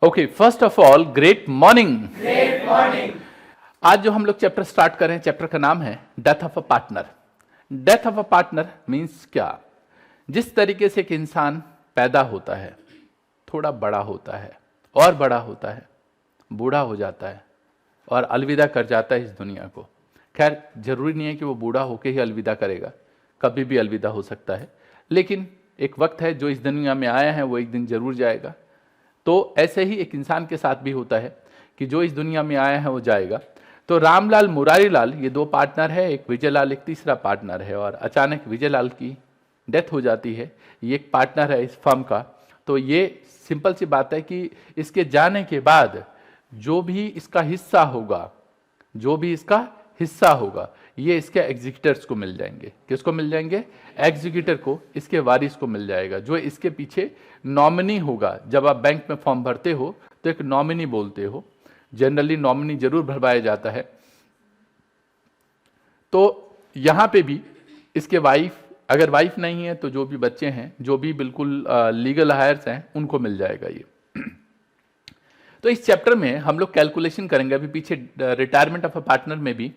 Okay, first of all great morning. Great morning. आज जो हम लोग चैप्टर स्टार्ट कर रहे हैं, चैप्टर का नाम है death of a partner. Death of a partner means क्या? जिस तरीके से एक इंसान पैदा होता है, थोड़ा बड़ा होता है और बड़ा होता है, बूढ़ा हो जाता है और अलविदा कर जाता है इस दुनिया को। खैर, जरूरी नहीं है कि वो बूढ़ा होके ही अलविदा करेगा, कभी भी अलविदा हो सकता है, लेकिन एक वक्त है जो इस दुनिया में आया है वो एक दिन जरूर जाएगा। तो ऐसे ही एक इंसान के साथ भी होता है कि जो इस दुनिया में आया है वो जाएगा। तो रामलाल मुरारीलाल ये दो पार्टनर है, एक विजयलाल एक तीसरा पार्टनर है, और अचानक विजयलाल की डेथ हो जाती है। ये एक पार्टनर है इस फर्म का। तो ये सिंपल सी बात है कि इसके जाने के बाद जो भी इसका हिस्सा होगा, जो भी इसका हिस्सा होगा, ये इसके एग्जीक्यूटर्स को मिल जाएंगे। किसको मिल जाएंगे? एग्जीक्यूटर को, इसके वारिस को मिल जाएगा, जो इसके पीछे नॉमिनी होगा। जब आप बैंक में फॉर्म भरते हो तो एक नॉमिनी बोलते हो, जनरली नॉमिनी जरूर भरवाया जाता है। तो यहां पे भी इसके वाइफ, अगर वाइफ नहीं है तो जो भी बच्चे हैं, जो भी बिल्कुल लीगल हायर्स हैं, उनको मिल जाएगा ये। तो इस चैप्टर में हम लोग कैलकुलेशन करेंगे। अभी पीछे रिटायरमेंट ऑफ अ पार्टनर में भी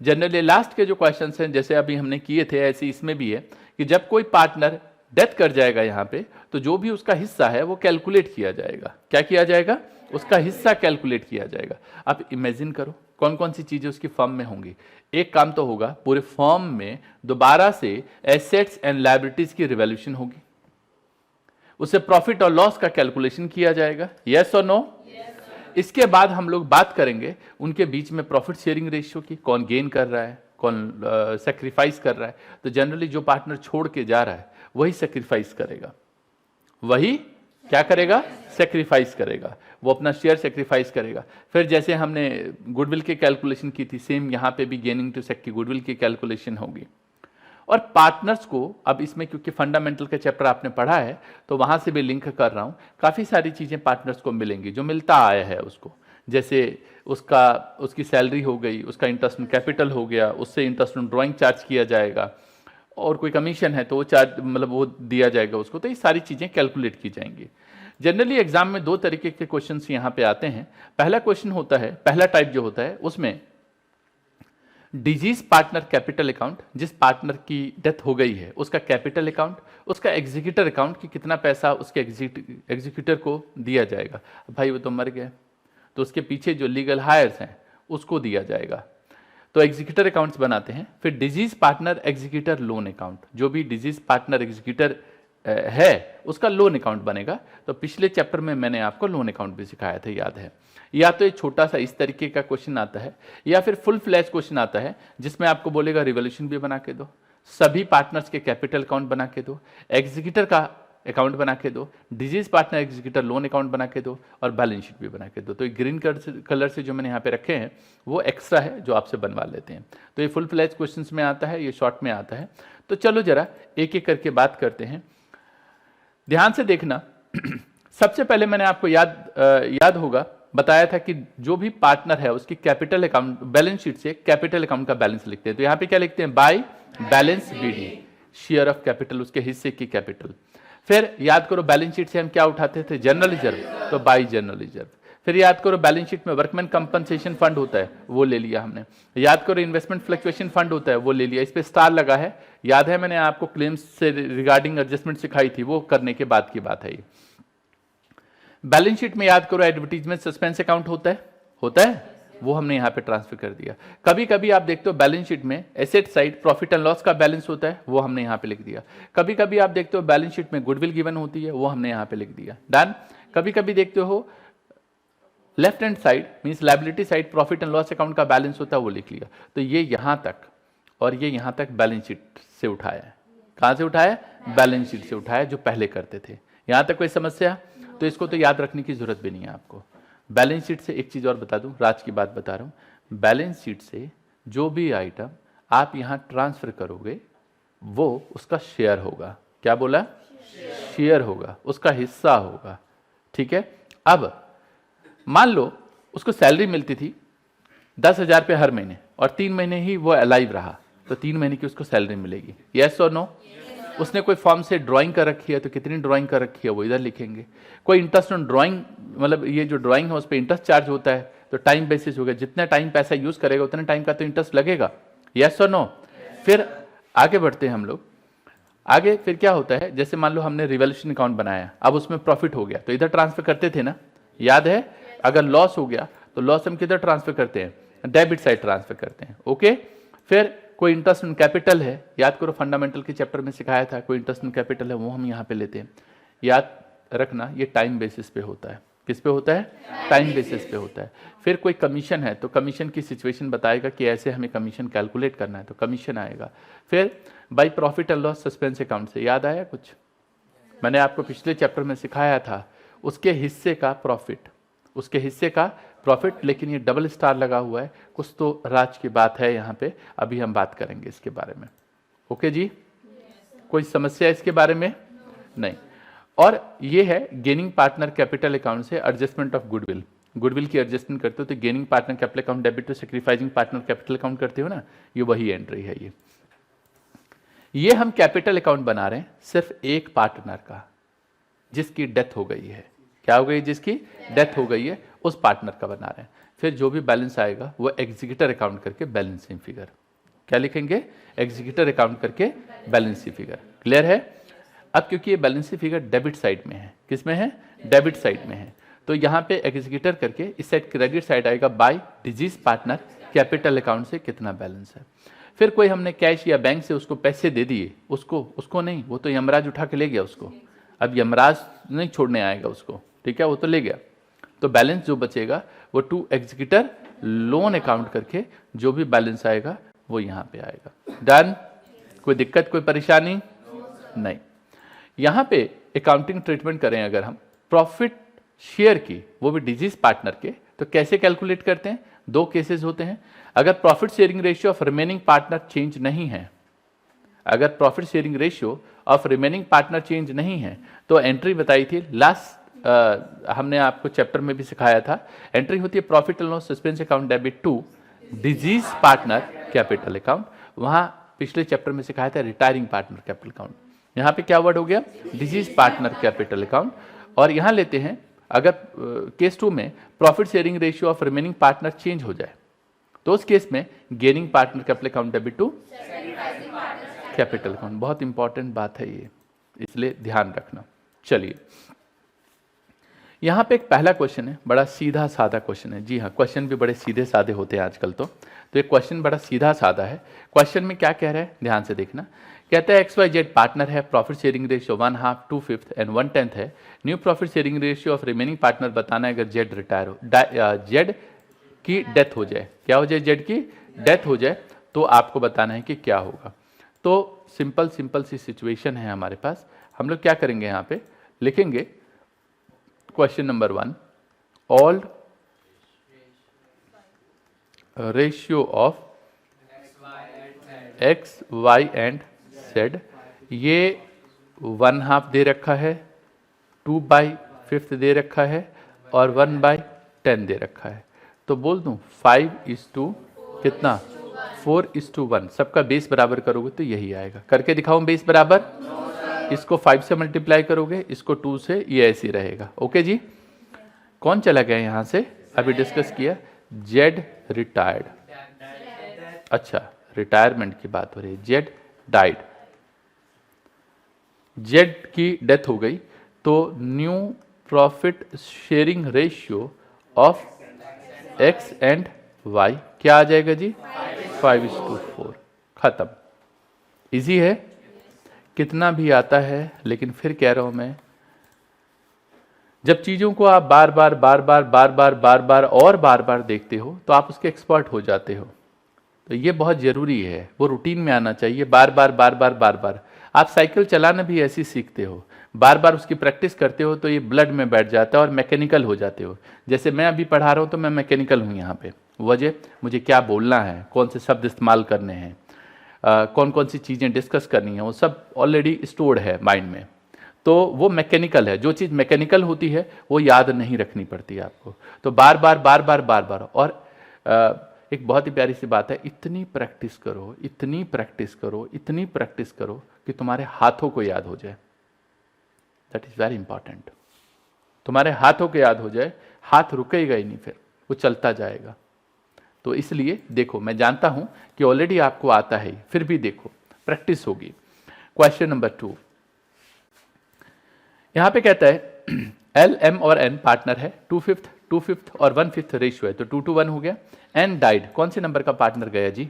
जनरली लास्ट के जो क्वेश्चंस हैं, जैसे अभी हमने किए थे, ऐसे इसमें भी है कि जब कोई पार्टनर डेथ कर जाएगा यहाँ पे, तो जो भी उसका हिस्सा है वो कैलकुलेट किया जाएगा। क्या किया जाएगा? उसका हिस्सा कैलकुलेट किया जाएगा। आप इमेजिन करो कौन कौन सी चीजें उसकी फर्म में होंगी। एक काम तो होगा, पूरे फर्म में दोबारा से एसेट्स एंड लायबिलिटीज की रिवॉल्यूशन होगी, उससे प्रॉफिट और लॉस का कैलकुलेशन किया जाएगा। यस और नो? इसके बाद हम लोग बात करेंगे उनके बीच में प्रॉफिट शेयरिंग रेशियो की, कौन गेन कर रहा है, कौन सेक्रीफाइस कर रहा है। तो जनरली जो पार्टनर छोड़ के जा रहा है वही सेक्रीफाइस करेगा, वही क्या करेगा? सेक्रीफाइस करेगा, वो अपना शेयर सेक्रीफाइस करेगा। फिर जैसे हमने गुडविल की कैलकुलेशन की थी, सेम यहाँ पे भी गेनिंग टू सेक की गुडविल की कैलकुलेशन होगी। और पार्टनर्स को अब इसमें, क्योंकि फंडामेंटल का चैप्टर आपने पढ़ा है तो वहां से भी लिंक कर रहा हूं, काफी सारी चीजें पार्टनर्स को मिलेंगी जो मिलता आया है उसको। जैसे उसकी सैलरी हो गई, उसका इंटरेस्ट ऑन कैपिटल हो गया, उससे इंटरेस्ट ऑन ड्राइंग चार्ज किया जाएगा, और कोई कमीशन है तो वो चार्ज मतलब वो दिया जाएगा उसको। तो ये सारी चीजें कैलकुलेट की जाएंगी। जनरली एग्जाम में दो तरीके के क्वेश्चन यहाँ पे आते हैं। पहला क्वेश्चन होता है, पहला टाइप जो होता है उसमें डिजीज पार्टनर कैपिटल अकाउंट, जिस पार्टनर की डेथ हो गई है उसका कैपिटल अकाउंट, उसका एग्जीक्यूटर अकाउंट कि कितना पैसा उसके एग्जीक्यूटर को दिया जाएगा। भाई वो तो मर गए, तो उसके पीछे जो लीगल हायर्स हैं उसको दिया जाएगा। तो एग्जीक्यूटर अकाउंट्स बनाते हैं। फिर disease partner executor loan account, जो भी डिजीज पार्टनर एग्जीक्यूटर है उसका लोन अकाउंट बनेगा। तो पिछले चैप्टर में मैंने आपको लोन अकाउंट भी सिखाया था, याद है? या तो एक छोटा सा इस तरीके का क्वेश्चन आता है, या फिर फुल फ्लैश क्वेश्चन आता है जिसमें आपको बोलेगा रिवॉल्यूशन भी बना के दो, सभी पार्टनर्स के कैपिटल अकाउंट बना के दो, एग्जीक्यूटर का अकाउंट बना के दो, disease partner executor loan account बना के दो, और बैलेंस शीट भी बना के दो। तो ये ग्रीन कलर से जो मैंने यहाँ पे रखे हैं वो एक्स्ट्रा है जो आपसे बनवा लेते हैं। तो ये फुल फ्लैश क्वेश्चन में आता है, ये शॉर्ट में आता है। तो चलो जरा एक एक करके बात करते हैं, ध्यान से देखना। सबसे पहले मैंने आपको याद होगा बताया था कि जो भी पार्टनर है उसकी कैपिटल अकाउंट, बैलेंस शीट से कैपिटल अकाउंट का बैलेंस लिखते हैं। तो यहां पे क्या लिखते हैं? By balance B D, share of capital, उसके हिस्से की कैपिटल। फिर याद करो बैलेंस शीट से हम क्या उठाते थे? जनरल रिजर्व, तो बाय जनरल रिजर्व। फिर याद करो बैलेंस शीट में वर्कमैन कंपनसेशन फंड होता है, वो ले लिया हमने। याद करो इन्वेस्टमेंट फ्लक्चुएशन फंड होता है, वो ले लिया। इस पे स्टार लगा है, याद है? मैंने आपको क्लेम्स से रिगार्डिंग एडजस्टमेंट सिखाई थी, वो करने के बाद की बात है ये। बैलेंस शीट में याद करो एडवर्टीजमेंट सस्पेंस अकाउंट होता है, वो हमने यहाँ पे ट्रांसफर कर दिया। कभी कभी आप देखते हो बैलेंस शीट में asset side profit and loss का बैलेंस होता है, वो हमने यहाँ पे लिख दिया। कभी कभी आप देखते हो बैलेंस शीट में गुडविल गिवन होती है, वो हमने यहाँ पे लिख दिया। डन। कभी कभी देखते हो left hand side means liability side profit and loss account का बैलेंस होता है, वो लिख लिया। तो ये यहां तक और ये यहां तक बैलेंस शीट से उठाया है। कहां से उठाया? बैलेंस शीट से उठाया, जो पहले करते थे। यहां तक कोई समस्या? तो इसको तो याद रखने की जरूरत भी नहीं है आपको। बैलेंस शीट से एक चीज और बता दूं, राज की बात बता रहा हूं, बैलेंस शीट से जो भी आइटम आप यहां ट्रांसफर करोगे वो उसका शेयर होगा। क्या बोला? शेयर होगा, उसका हिस्सा होगा। ठीक है। अब मान लो उसको सैलरी मिलती थी 10,000 रुपये हर महीने, और 3 महीने ही वो अलाइव रहा, तो 3 महीने की उसको सैलरी मिलेगी। यस और नो? उसने कोई फॉर्म से ड्राइंग कर रखी है तो कितनी ड्राइंग कर रखी है वो इधर लिखेंगे। कोई इंटरेस्ट ऑन ड्राइंग, मतलब ये जो ड्राइंग है उस पर इंटरेस्ट चार्ज होता है तो टाइम बेसिस होगा, जितना टाइम पैसा यूज करेगा उतने टाइम का तो इंटरेस्ट लगेगा। यस और नो? फिर आगे बढ़ते हैं हम लोग। आगे फिर क्या होता है, जैसे मान लो हमने रिवॉल्यूशन अकाउंट बनाया, अब उसमें प्रॉफिट हो गया तो इधर ट्रांसफर करते थे ना, याद है? अगर लॉस हो गया तो लॉस हम किधर ट्रांसफर करते हैं? डेबिट साइड ट्रांसफर करते हैं। ओके, फिर कोई इंटरेस्ट ऑन कैपिटल है, याद करो फंडामेंटल के चैप्टर में सिखाया था, कोई इंटरेस्ट ऑन कैपिटल है वो हम यहाँ पे लेते हैं। याद रखना ये टाइम बेसिस पे होता है। किस पे होता है? टाइम बेसिस पे होता है। फिर कोई कमीशन है तो कमीशन की सिचुएशन बताएगा कि ऐसे हमें कमीशन कैलकुलेट करना है तो कमीशन आएगा। फिर by profit and loss suspense account से, याद आया कुछ? मैंने आपको पिछले चैप्टर में सिखाया था, उसके हिस्से का प्रॉफिट, उसके हिस्से का प्रॉफिट, लेकिन ये डबल स्टार लगा हुआ है, कुछ तो राज की बात है यहाँ पे, अभी हम बात करेंगे इसके बारे में। ओके जी, कोई समस्या इसके बारे में? नहीं। और ये है गेनिंग पार्टनर कैपिटल अकाउंट से एडजस्टमेंट ऑफ गुडविल, गुडविल की एडजस्टमेंट करते हो तो gaining partner capital account debit to sacrificing partner capital account करते हो ना, ये वही एंट्री है। ये हम कैपिटल अकाउंट बना रहे हैं सिर्फ एक पार्टनर का जिसकी डेथ हो गई है। क्या हो गई? जिसकी डेथ हो गई है उस पार्टनर का बना रहे हैं। फिर जो भी बैलेंस आएगा वो एग्जीक्यूटर अकाउंट करके बैलेंसिंग फिगर, क्या लिखेंगे? एग्जीक्यूटर अकाउंट करके बैलेंसिंग फिगर। क्लियर है? अब क्योंकि ये बैलेंसिंग फिगर डेबिट साइड में है, किस में है? डेबिट साइड में है, तो यहाँ पे एग्जीक्यूटर करके इस साइड क्रेडिट साइड आएगा by deceased partner capital account से कितना बैलेंस है। फिर कोई हमने कैश या बैंक से उसको पैसे दे दिए, उसको नहीं, वो तो यमराज उठा के ले गया उसको, अब यमराज नहीं छोड़ने आएगा उसको, ठीक है, वो तो ले गया। तो बैलेंस जो बचेगा वो टू एग्जीक्यूटर लोन अकाउंट करके जो भी बैलेंस आएगा वो यहाँ पे आएगा। डन? कोई दिक्कत, कोई परेशानी? नहीं। यहाँ पे अकाउंटिंग ट्रीटमेंट करें अगर हम प्रॉफिट शेयर की, वो भी डिजीज पार्टनर के, तो कैसे कैलकुलेट करते हैं? दो केसेस होते हैं। अगर profit sharing ratio of remaining partner change नहीं है, अगर profit sharing ratio of remaining partner change नहीं है तो एंट्री बताई थी लास्ट, हमने आपको चैप्टर में भी सिखाया था, एंट्री होती है profit and loss suspense account debit to deceased partner capital account. वहां पिछले चैप्टर में सिखाया था रिटायरिंग पार्टनर कैपिटल अकाउंट। यहाँ पे क्या वर्ड हो गया? Deceased partner capital account. और यहाँ लेते हैं अगर केस 2 में profit sharing ratio of remaining partner change हो जाए तो उस केस में gaining partner capital account debit to capital account. बहुत इंपॉर्टेंट बात है ये, इसलिए ध्यान रखना। चलिए, यहाँ पे एक पहला क्वेश्चन है, बड़ा सीधा साधा क्वेश्चन है। जी हाँ, क्वेश्चन भी बड़े सीधे साधे होते हैं आजकल तो ये क्वेश्चन बड़ा सीधा साधा है। क्वेश्चन में क्या कह रहा है, ध्यान से देखना। कहता है XYZ पार्टनर है, प्रॉफिट शेयरिंग रेशियो 1/2, 2/5 एंड 1/10 है। New profit sharing ratio of remaining partner बताना है अगर जेड रिटायर हो, जेड की डेथ हो जाए। क्या हो जाए? जेड की डेथ हो जाए तो आपको बताना है कि क्या होगा। तो सिंपल सी सिचुएशन है हमारे पास। हम लोग क्या करेंगे, यहाँ पे लिखेंगे question number 1, all ratio of X Y and Z, ये 1/2 दे रखा है, 2/5 दे रखा है और 1/10 दे रखा है। तो बोल दूं 5:, कितना? 4:1। सबका बेस बराबर करोगे तो यही आएगा। करके दिखाऊं बेस बराबर? इसको 5 से मल्टीप्लाई करोगे, इसको 2 से, ये ऐसे ही रहेगा। ओके जी। कौन चला गया यहां से? अभी डिस्कस किया, जेड रिटायर्ड। अच्छा, रिटायरमेंट की बात हो रही है। जेड डाइड, जेड की डेथ हो गई तो new profit sharing ratio of X and Y क्या आ जाएगा जी? 5:4। खत्म। इजी है, कितना भी आता है, लेकिन फिर कह रहा हूं मैं, जब चीजों को आप बार बार देखते हो तो आप उसके एक्सपर्ट हो जाते हो। तो ये बहुत जरूरी है, वो रूटीन में आना चाहिए। बार बार आप साइकिल चलाना भी ऐसी सीखते हो, बार बार उसकी प्रैक्टिस करते हो तो ये ब्लड में बैठ जाता है और मैकेनिकल हो जाते हो। जैसे मैं अभी पढ़ा रहा हूँ तो मैं मैकेनिकल हूँ यहाँ पे। वजह, मुझे क्या बोलना है, कौन से शब्द इस्तेमाल करने हैं, कौन कौन सी चीज़ें डिस्कस करनी है, वो सब ऑलरेडी स्टोर्ड है माइंड में। तो वो मैकेनिकल है। जो चीज़ मैकेनिकल होती है वो याद नहीं रखनी पड़ती है आपको। तो बार बार और एक बहुत ही प्यारी सी बात है, इतनी प्रैक्टिस करो, इतनी प्रैक्टिस करो, इतनी प्रैक्टिस करो कि तुम्हारे हाथों को याद हो जाए। That is very important. तुम्हारे हाथों को याद हो जाए, हाथ रुकेगा ही नहीं, फिर वो चलता जाएगा। तो इसलिए देखो, मैं जानता हूं कि ऑलरेडी आपको आता है, फिर भी देखो, प्रैक्टिस होगी। क्वेश्चन नंबर 2, यहां पे कहता है एल, एम और एन पार्टनर है, 2/5 और 1/5 रेशियो है, तो 2:1 हो गया। एन डाइड, कौन से नंबर का पार्टनर गया जी?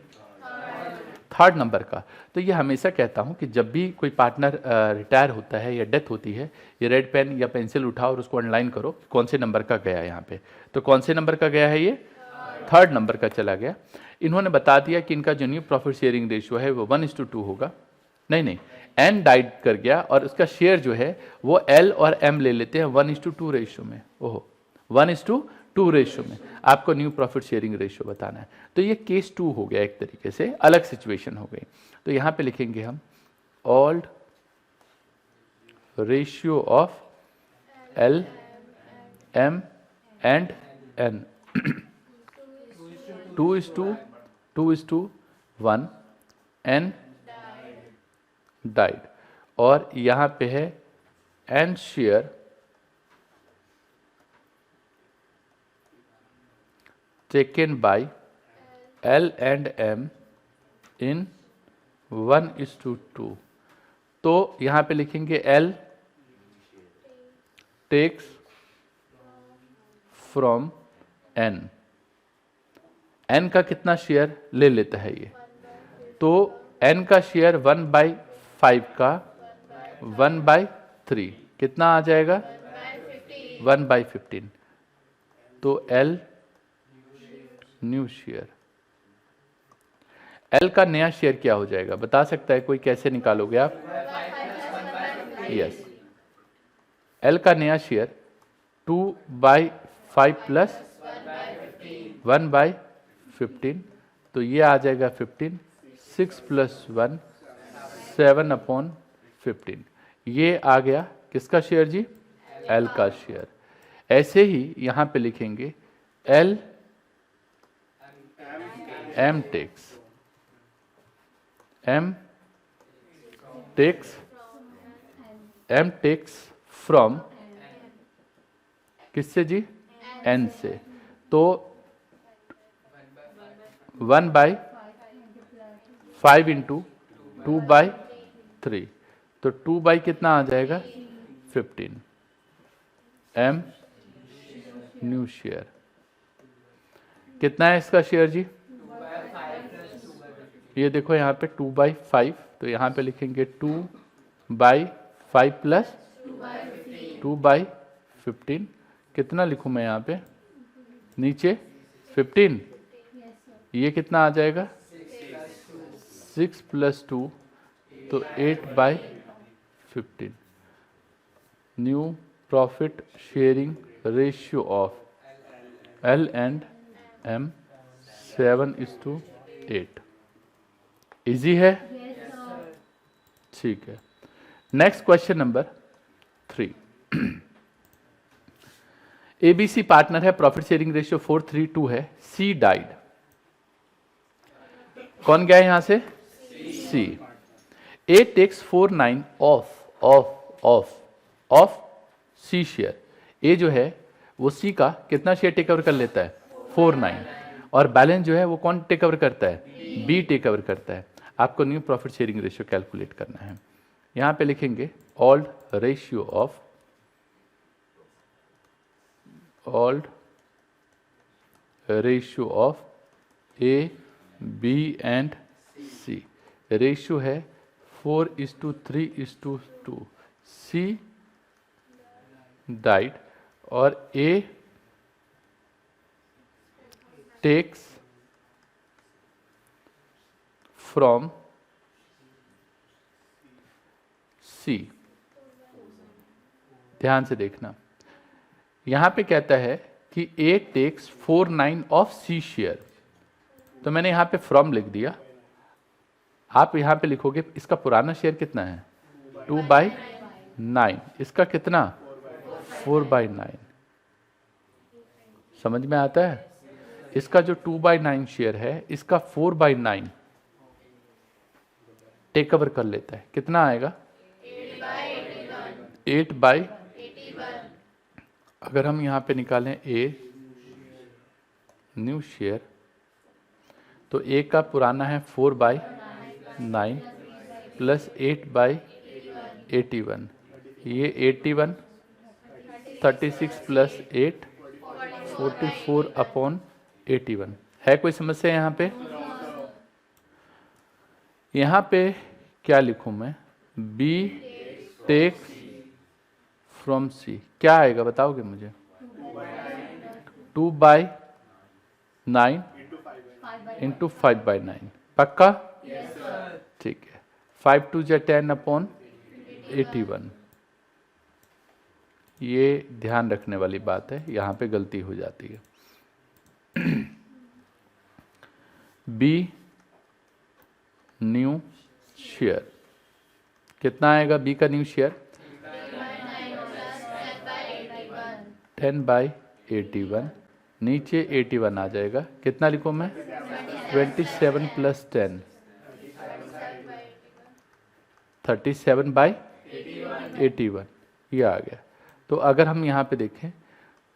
थर्ड नंबर का। तो ये हमेशा कहता हूं कि जब भी कोई पार्टनर रिटायर होता है या डेथ होती है, ये रेड पेन या पेंसिल उठाओ और उसको अंडरलाइन करो कौन से नंबर का गया यहाँ पे। तो कौन से नंबर का गया है ये? थर्ड नंबर का चला गया। इन्होंने बता दिया कि इनका जो न्यू प्रॉफिट शेयरिंग रेशियो है वो 1:2 होगा। नहीं, एन डाइड कर गया और उसका शेयर जो है वो एल और एम ले लेते हैं 1:2 रेशियो में। ओहो, 1:2 रेशियो में आपको न्यू प्रॉफिट शेयरिंग रेशियो बताना है। तो ये केस 2 हो गया, एक तरीके से अलग सिचुएशन हो गई। तो यहां पे लिखेंगे हम old ratio of L, M and N 2:1, N died, और यहां पे है N share taken by L and M in 1:2। तो यहां पे लिखेंगे L takes from N. N का कितना शेयर ले लेता है ये? तो एन का शेयर 1/5 का 1/3 कितना आ जाएगा? 1/15। तो एल न्यू शेयर, एल का नया शेयर क्या हो जाएगा बता सकता है कोई? कैसे निकालोगे आप? यस, एल का नया शेयर 2/5 प्लस 1/15, तो ये आ जाएगा 15, 6 + 1 7/15। ये आ गया किसका शेयर जी? एल का शेयर। ऐसे ही यहां पे लिखेंगे एल एम टेक्स फ्रॉम किससे जी? एन से। तो 1/5 इंटू 2/3, तो 2 कितना आ जाएगा? 15 एम न्यू शेयर। कितना है इसका शेयर जी? ये देखो यहाँ पे 2/5, तो यहाँ पे लिखेंगे 2/5 प्लस 2/15। कितना लिखूं मैं यहाँ पे नीचे? 15। ये कितना आ जाएगा? 6 + 2, तो 8/15। New profit sharing ratio of L and M 7:8। Easy है? ठीक है। Next question number 3। ABC partner है, प्रॉफिट शेयरिंग रेशियो 4:3:2 है। सी डाइड, कौन गया यहां से? C. A takes 4/9 of C share. A जो है वो सी का कितना शेयर टेक ओवर कर लेता है? 4/9। और बैलेंस जो है वो कौन टेक ओवर करता है? बी टेक ओवर करता है। आपको new profit sharing ratio calculate करना है। यहां पे लिखेंगे old ratio of A, B and C. Ratio है 4:3:2। सी डाइड और ए टेक्स फ्रॉम सी। ध्यान से देखना, यहां पे कहता है कि ए टेक्स 4/9 ऑफ सी शेयर, तो मैंने यहां पे फ्रॉम लिख दिया। आप यहां पे लिखोगे इसका पुराना शेयर कितना है? 2/9। इसका कितना? 4/9। समझ में आता है? इसका जो 2/9 शेयर है इसका 4/9 टेक ओवर कर लेता है, कितना आएगा 8/81। अगर हम यहाँ पे निकालें ए न्यू शेयर तो ए का पुराना है 4/9 प्लस 8/81, ये 81, 36 प्लस 8 44/81। है कोई समस्या यहाँ पे? यहाँ पे क्या लिखूं मैं? बी टेक फ्रॉम सी, क्या आएगा बताओगे मुझे? 2/9 इंटू 5/9, पक्का? ठीक है। 5 2 जा 10/81। ये ध्यान रखने वाली बात है, यहाँ पे गलती हो जाती है। बी न्यू शेयर कितना आएगा? बी का न्यू शेयर 10/81, नीचे 81 आ जाएगा, कितना लिखूं मैं? 27 प्लस 10 37/81, ये आ गया। तो अगर हम यहाँ पे देखें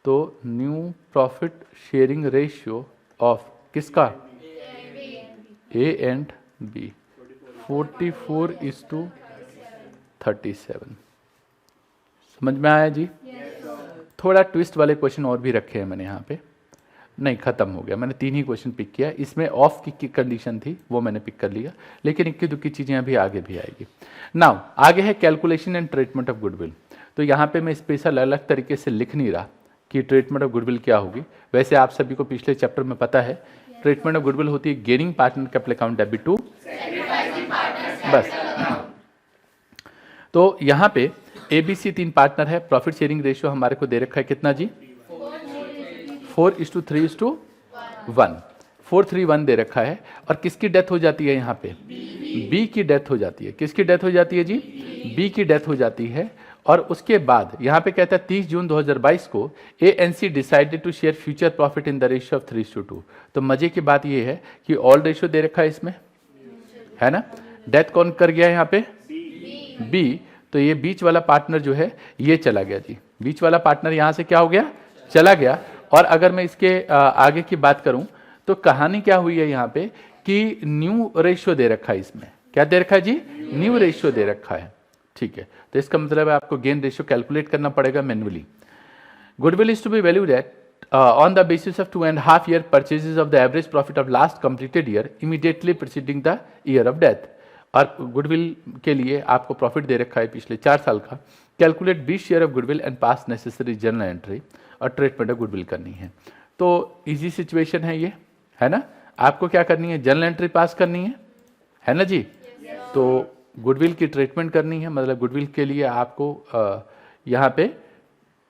तो new profit sharing ratio of किसका? A and B 44:37। समझ में आया जी? थोड़ा ट्विस्ट वाले क्वेश्चन और भी रखे हैं मैंने यहाँ पे, नहीं खत्म हो गया, मैंने 3 ही क्वेश्चन पिक किया। इसमें ऑफ की कंडीशन थी वो मैंने पिक कर लिया, लेकिन इक्की दुक्की चीज़ें अभी आगे भी आएगी। नाउ आगे है calculation and treatment of goodwill. तो यहाँ पे मैं स्पेशल अलग तरीके से लिख नहीं रहा कि ट्रीटमेंट ऑफ गुडविल क्या होगी। वैसे आप सभी को पिछले चैप्टर में पता है ट्रीटमेंट ऑफ गुडविल होती है gaining partner capital account debit to, बस। तो यहाँ पे ABC 3 पार्टनर है, प्रॉफिट शेयरिंग रेशियो हमारे को दे रखा है कितना जी? 4:3:1, 4:3:1 दे रखा है। और किसकी डेथ हो जाती है यहाँ पे? बी की डेथ हो जाती है। किसकी डेथ हो जाती है जी? बी की डेथ हो जाती है। और उसके बाद यहाँ पे कहता है 30 जून 2022 को ANC decided to share future profit in the ratio of 3:2। तो मजे की बात ये है कि ऑल रेशियो दे रखा है इसमें, है ना? डेथ कौन कर गया यहाँ पे? बी। तो ये बीच वाला पार्टनर जो है ये चला गया जी, बीच वाला पार्टनर यहाँ से क्या हो गया? चला गया। और अगर मैं इसके आगे की बात करूं तो कहानी क्या हुई है यहाँ पे कि न्यू रेशियो दे रखा है इसमें। क्या दे रखा है जी? न्यू रेशियो दे रखा है, ठीक है। तो इसका मतलब है आपको गेन रेशियो कैलकुलेट करना पड़ेगा manually. Goodwill is to be valued at on the basis of 2.5 year purchases of the average profit of last completed year immediately preceding the year of death। और गुडविल के लिए आपको profit दे रखा है पिछले 4 साल का। Calculate 20 share of goodwill and pass necessary journal entry, और ट्रीटमेंट ऑफ गुडविल करनी है। तो इजी सिचुएशन है ये, है ना? आपको क्या करनी है? जर्नल एंट्री पास करनी है ना जी? तो गुडविल की ट्रीटमेंट करनी है, मतलब गुडविल के लिए आपको यहाँ पे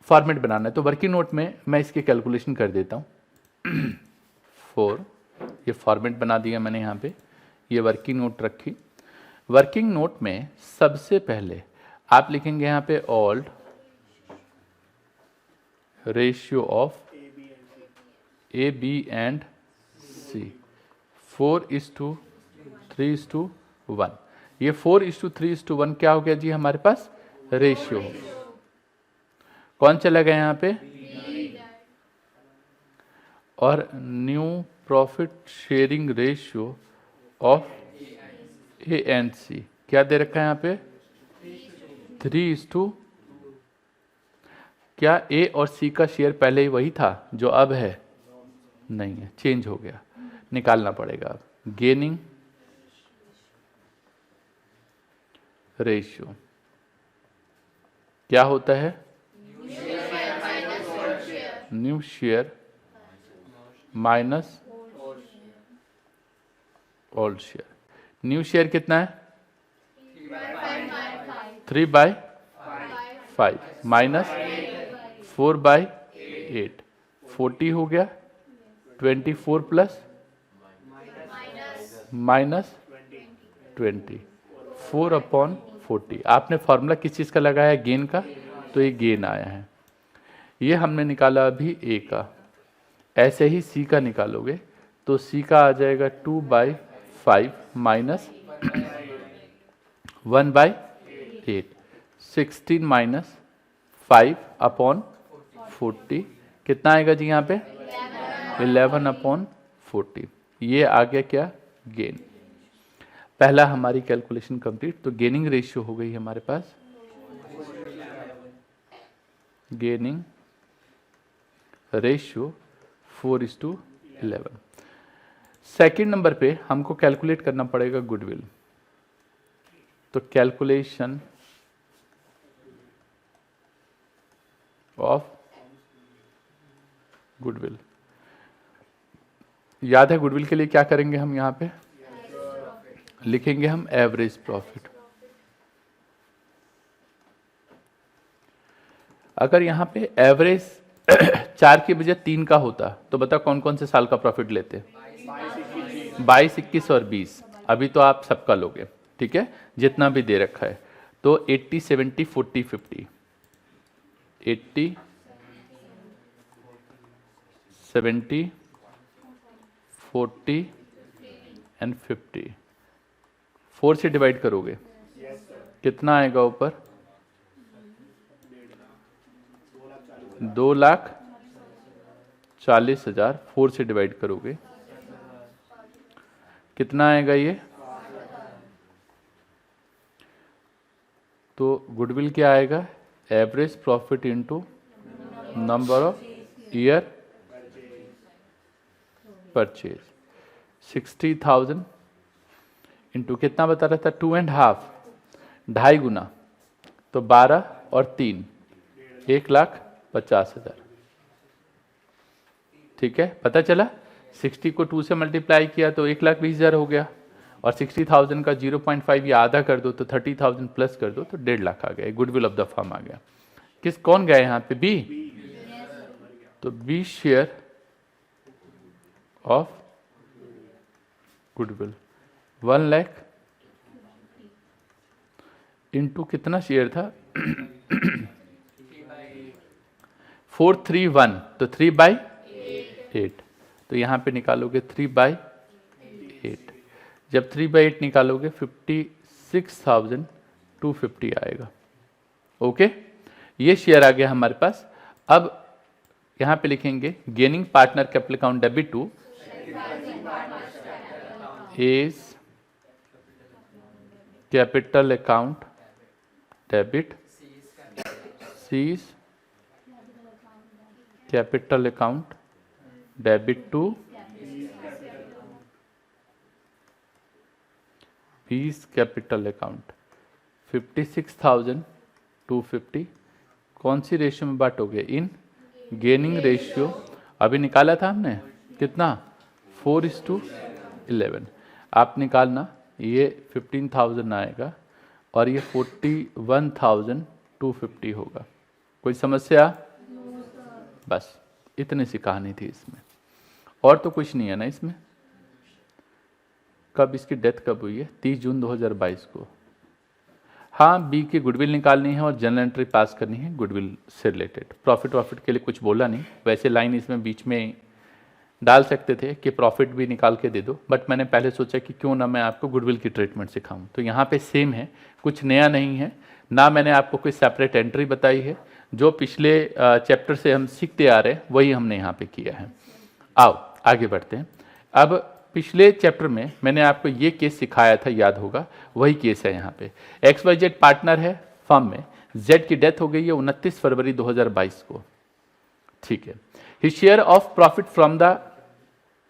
फॉर्मेट बनाना है। तो वर्किंग नोट में मैं इसकी कैलकुलेशन कर देता हूँ। 4 ये फॉर्मेट बना दिया मैंने यहाँ पे, ये वर्किंग नोट रखी। वर्किंग नोट में सबसे पहले आप लिखेंगे यहाँ पे old ratio of A B and C 4:3:1। ये 4:3:1 क्या हो गया जी हमारे पास? रेशियो। कौन चला गया यहाँ पे? और new profit sharing ratio of A and C क्या दे रखा है यहाँ पे? 3:2। क्या ए और सी का शेयर पहले ही वही था जो अब है? नहीं है, चेंज हो गया, निकालना पड़ेगा अब। गेनिंग रेशियो क्या होता है? New share minus old share. New share कितना है? 3/5 माइनस 4/8, 40 हो गया। 24 प्लस माइनस 20, 4/40। आपने फॉर्मूला किस चीज़ का लगाया? गेन का, तो ये गेन आया है। ये हमने निकाला अभी ए का। ऐसे ही सी का निकालोगे तो सी का आ जाएगा 2/5 माइनस 1/8, 16 माइनस 5/40 कितना आएगा जी यहाँ पे 11/40। ये आ गया क्या गेन। पहला हमारी कैलकुलेशन कंप्लीट। तो गेनिंग रेशियो हो गई हमारे पास, गेनिंग रेशियो 4:11। सेकेंड नंबर पे हमको कैलकुलेट करना पड़ेगा गुडविल। तो कैलकुलेशन ऑफ गुडविल, याद है गुडविल के लिए क्या करेंगे हम, यहां पे लिखेंगे हम एवरेज प्रॉफिट। अगर यहां पे एवरेज 4 की बजाय 3 का होता तो बता कौन कौन से साल का प्रॉफिट लेते, 22, 21 और 20। अभी तो आप सबका लोगे, ठीक है, जितना भी दे रखा है। तो 80, 70, 40, 50, 80, 70, 40 एंड 50। 4 से डिवाइड करोगे कितना आएगा ऊपर, 2,40,000। 4 से डिवाइड करोगे कितना आएगा ये। तो गुडविल क्या आएगा, average profit into number of year purchase. 60,000 into कितना बता रहा था, 2.5, 2.5 गुना, तो 12 और 3, 1,50,000। ठीक है, पता चला। 60 को 2 से मल्टीप्लाई किया तो 1,20,000 हो गया, और 60,000 का 0.5 या आधा कर दो तो 30,000 प्लस कर दो तो 1.5 लाख आ गया, गुडविल ऑफ द फर्म आ गया। किस कौन गया यहाँ पे, बी। तो B share of goodwill 1 lakh into कितना शेयर था 431, तो 3/8। तो यहाँ पे निकालोगे 3/8। जब 3/8 निकालोगे 56,250 आएगा। ओके, ये शेयर आ गया हमारे पास। अब यहाँ पे लिखेंगे gaining partner capital account debit to A's capital account debit, C's capital account debit to B's capital account. 56,250 कौन सी रेशियो में बांटोगे, इन गेनिंग रेशियो। अभी निकाला था हमने कितना, 4:11। आप निकालना, ये 15,000 आएगा और ये 41,250 होगा। कोई समस्या, बस इतनी सी कहानी थी इसमें, और तो कुछ नहीं है ना इसमें। कब इसकी डेथ कब हुई है, 30 जून 2022 को। हाँ, बी की गुडविल निकालनी है और जनरल एंट्री पास करनी है गुडविल से रिलेटेड। प्रॉफिट वॉफिट के लिए कुछ बोला नहीं, वैसे लाइन इसमें बीच में डाल सकते थे कि प्रॉफिट भी निकाल के दे दो, बट मैंने पहले सोचा कि क्यों ना मैं आपको गुडविल की ट्रीटमेंट सिखाऊं। तो यहाँ पे सेम है, कुछ नया नहीं है ना। मैंने आपको कोई सेपरेट एंट्री बताई है, जो पिछले चैप्टर से हम सीखते आ रहे हैं वही हमने यहाँ पे किया है। आओ आगे बढ़ते हैं। अब पिछले चैप्टर में मैंने आपको ये केस सिखाया था, याद होगा, वही केस है यहाँ पे। XYZ पार्टनर है फर्म में, Z की डेथ हो गई है 29 फरवरी 2022 को, ठीक है। His share of profit from the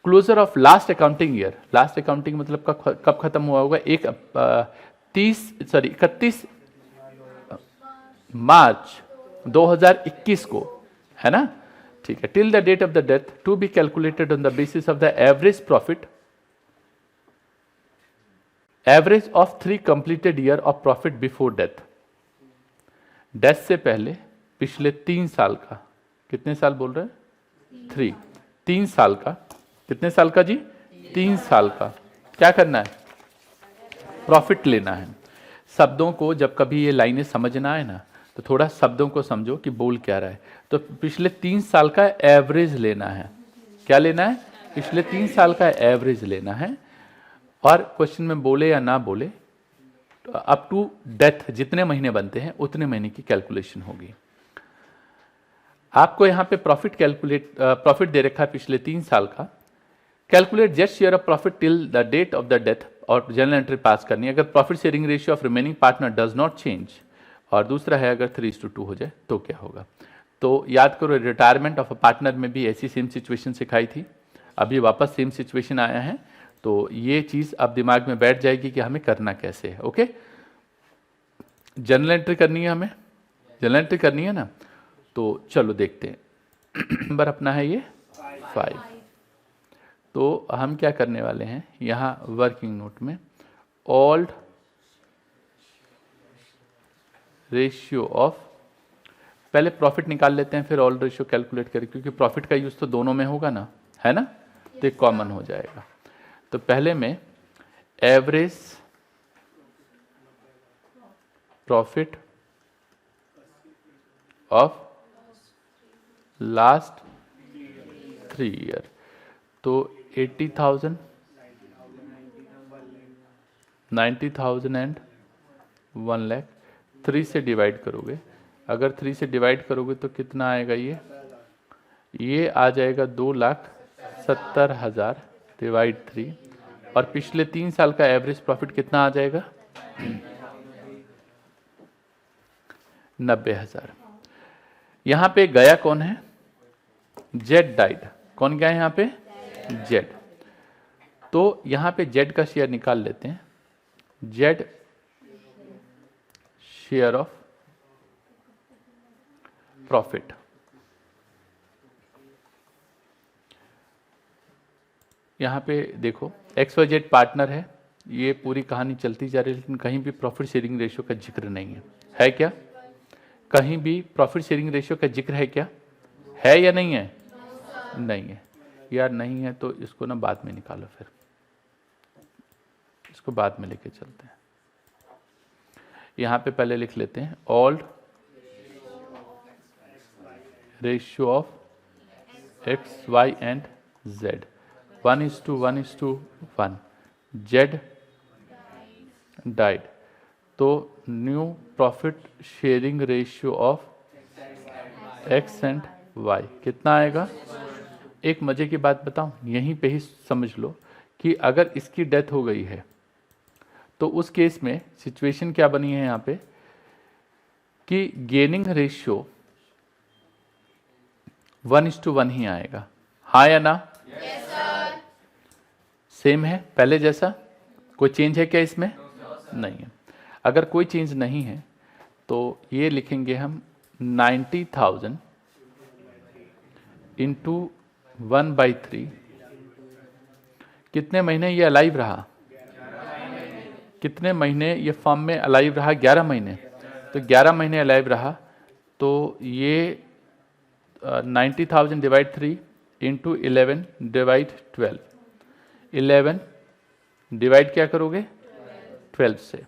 closure of last accounting year, last accounting मतलब कब खत्म हुआ होगा, 31 मार्च 2021 को, है ना, ठीक है। Till the date of the death to be calculated on the basis of the average profit, average of 3 completed year of profit before death. Death से पहले पिछले 3 साल का, कितने साल बोल रहे हैं, 3 साल का, कितने साल का जी, 3 साल का क्या करना है, प्रॉफिट लेना है। शब्दों को जब कभी ये लाइनें समझना है ना, तो थोड़ा शब्दों को समझो कि बोल क्या रहा है। तो पिछले 3 साल का एवरेज लेना है, क्या लेना है? पिछले 3 साल का एवरेज लेना है। और क्वेश्चन में बोले या ना बोले, अप टू डेथ जितने महीने बनते हैं उतने महीने की कैलकुलेशन होगी। आपको यहाँ पे प्रॉफिट दे रखा है पिछले 3 साल का। Calculate just share of profit till the date of the death, और जनरल एंट्री पास करनी है अगर profit sharing ratio of remaining partner does not change, और दूसरा है अगर 3:2 हो जाए तो क्या होगा। तो याद करो, रिटायरमेंट ऑफ अ पार्टनर में भी ऐसी सेम सिचुएशन सिखाई थी, अभी वापस सेम सिचुएशन आया है। तो ये चीज़ अब दिमाग में बैठ जाएगी कि हमें करना कैसे है। ओके, जनरल एंट्री करनी है, हमें जनरल एंट्री करनी है ना। तो चलो देखते हैं। नंबर अपना है ये 5। तो हम क्या करने वाले हैं, यहाँ वर्किंग नोट में ओल्ड रेशियो ऑफ, पहले प्रॉफिट निकाल लेते हैं फिर ओल्ड रेशियो कैलकुलेट करें, क्योंकि प्रॉफिट का यूज़ तो दोनों में होगा ना, है ना, तो एक कॉमन हो जाएगा। तो पहले में average profit of last 3 year, तो 80,000, 90,000 एंड 1 लाख। 3 से डिवाइड करोगे, अगर 3 से डिवाइड करोगे तो कितना आएगा, ये आ जाएगा 2,70,000 डिवाइड 3, और पिछले 3 साल का एवरेज प्रॉफिट कितना आ जाएगा 90,000। यहाँ पे गया कौन है, जेड डाइड, कौन गया है यहाँ पे, जेड। तो यहाँ पे जेड का शेयर निकाल लेते हैं, जेड शेयर ऑफ प्रॉफिट। यहाँ पे देखो XYZ पार्टनर है, ये पूरी कहानी चलती जा रही है, लेकिन कहीं भी प्रॉफिट शेयरिंग रेशियो का जिक्र नहीं है क्या? कहीं भी प्रॉफिट शेयरिंग रेशियो का जिक्र है क्या? है या नहीं है? नहीं है यार, नहीं है तो इसको ना बाद में निकालो, फिर इसको बाद में लेके चलते हैं। यहाँ पे पहले लिख लेते हैं old ratio of X, Y and Z, 1:1:1, Z died. तो new profit sharing ratio of X and Y कितना आएगा? एक मजे की बात बताऊं, यहीं पे ही समझ लो कि अगर इसकी डेथ हो गई है तो उस केस में सिचुएशन क्या बनी है यहाँ पे कि गेनिंग रेशियो 1:1 ही आएगा, हाँ या ना? Yes, sir. सेम है पहले जैसा, कोई चेंज है क्या इसमें? नहीं है। अगर कोई चेंज नहीं है तो ये लिखेंगे हम 90,000 इंटू 1/3। कितने महीने ये अलाइव रहा? कितने महीने ये फर्म में अलाइव रहा? 11 महीने। तो 11 महीने अलाइव रहा, तो ये 90,000 डिवाइड 3 इंटू 11 डिवाइड 12। 11 डिवाइड क्या करोगे? 12 से,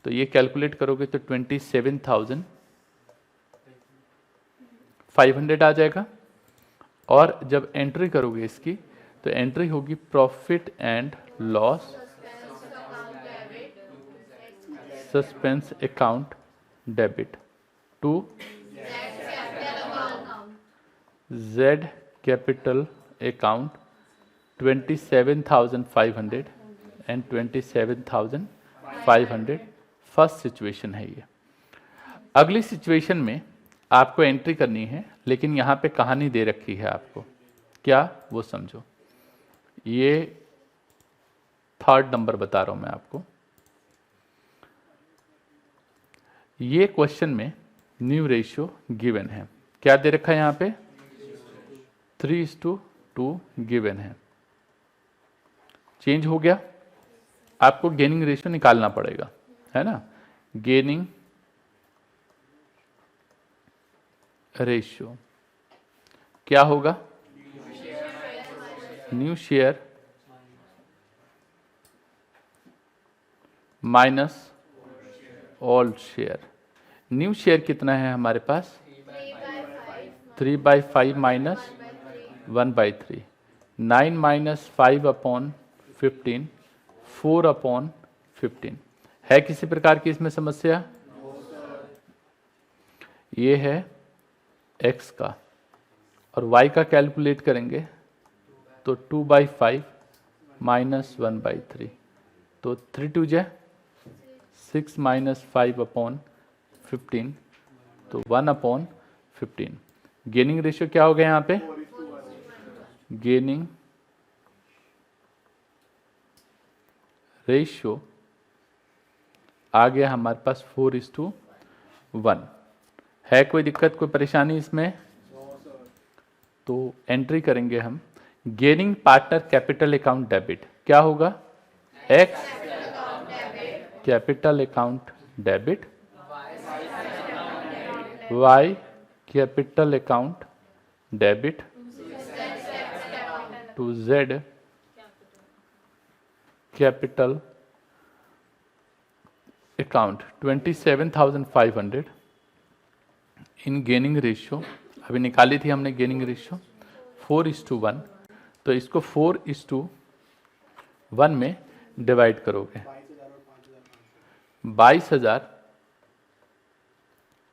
तो ये कैलकुलेट करोगे तो 27,500 आ जाएगा। और जब एंट्री करोगे इसकी, तो एंट्री होगी profit and loss suspense account debit to Z capital account 27,500 and 27,500। First situation है ये। अगली सिचुएशन में आपको एंट्री करनी है, लेकिन यहाँ पे कहानी दे रखी है आपको, क्या वो समझो। ये 3rd नंबर बता रहा हूँ मैं आपको। ये क्वेश्चन में न्यू रेशियो गिवन है, क्या दे रखा है यहाँ पे? 3:2 गिवन है। चेंज हो गया, आपको गेनिंग रेशियो निकालना पड़ेगा, है ना। गेनिंग रेशियो क्या होगा? New share minus old share. New share कितना है हमारे पास? 3/5 माइनस 1/3। 9 minus 5 upon 15, 4 upon 15। है किसी प्रकार की इसमें समस्या? ये है x का, और y का कैलकुलेट करेंगे तो 2/5 माइनस 1/3, तो 3 2 जा 6 माइनस 5 अपॉन 15, तो 1 अपॉन 15। गेनिंग रेशियो क्या हो गया यहाँ पे? गेनिंग रेशियो आ गया हमारे पास 4:1। है कोई दिक्कत, कोई परेशानी इसमें? तो एंट्री करेंगे हम gaining partner capital account debit. क्या होगा? X capital account debit, Y capital account debit to Z capital account 27,500 in gaining ratio. अभी निकाली थी हमने गेनिंग रेशियो 4:1, तो इसको 4:1 में डिवाइड करोगे। 22,000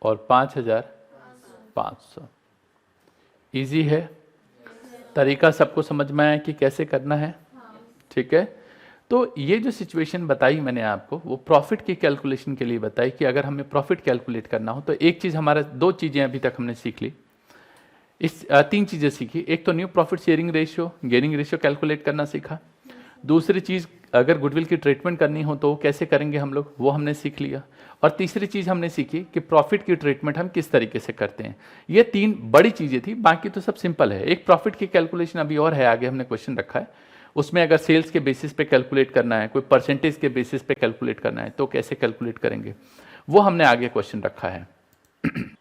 और 5,500। इजी है, तरीका सबको समझ में आया कि कैसे करना है? ठीक है। तो ये जो सिचुएशन बताई मैंने आपको, वो प्रॉफिट की कैलकुलेशन के लिए बताई कि अगर हमें प्रॉफिट कैलकुलेट करना हो तो एक चीज़ हमारा, दो चीज़ें अभी तक हमने सीख ली, इस 3 चीज़ें सीखी। एक तो new profit sharing ratio, gaining ratio calculate करना सीखा। दूसरी चीज़, अगर गुडविल की ट्रीटमेंट करनी हो तो कैसे करेंगे हम लोग, वो हमने सीख लिया। और तीसरी चीज़ हमने सीखी कि प्रॉफिट की ट्रीटमेंट हम किस तरीके से करते हैं। ये 3 बड़ी चीज़ें थी, बाकी तो सब सिंपल है। एक प्रॉफिट की कैलकुलेशन अभी और है, आगे हमने क्वेश्चन रखा है, उसमें अगर सेल्स के बेसिस पे कैलकुलेट करना है, कोई परसेंटेज के बेसिस पे कैलकुलेट करना है, तो कैसे कैलकुलेट करेंगे, वो हमने आगे क्वेश्चन रखा है।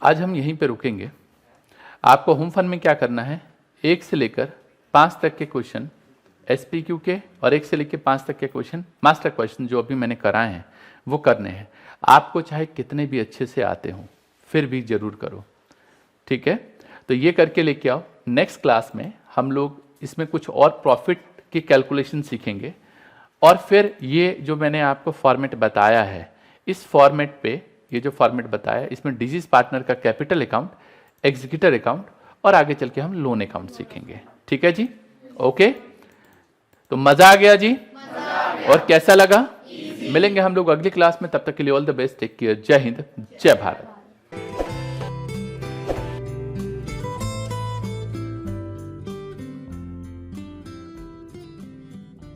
आज हम यहीं पे रुकेंगे। आपको होम फन में क्या करना है, 1 से लेकर 5 तक के क्वेश्चन SPQ के, और 1 से लेकर 5 तक के क्वेश्चन मास्टर क्वेश्चन जो अभी मैंने कराए हैं वो करने हैं। आपको चाहे कितने भी अच्छे से आते हों, फिर भी जरूर करो, ठीक है। तो ये करके लेके आओ। नेक्स्ट क्लास में हम लोग इसमें कुछ और प्रॉफिट की कैलकुलेशन सीखेंगे, और फिर ये जो मैंने आपको फॉर्मेट बताया है, इस फॉर्मेट पे, ये जो फॉर्मेट बताया इसमें डिजीज पार्टनर का कैपिटल अकाउंट, एग्जीक्यूटर अकाउंट, और आगे चल के हम लोन अकाउंट सीखेंगे। ठीक है जी, ओके। तो मजा आ गया जी? और कैसा लगा? मिलेंगे हम लोग अगली क्लास में, तब तक के लिए all the best, take care, जय हिंद, जय भारत।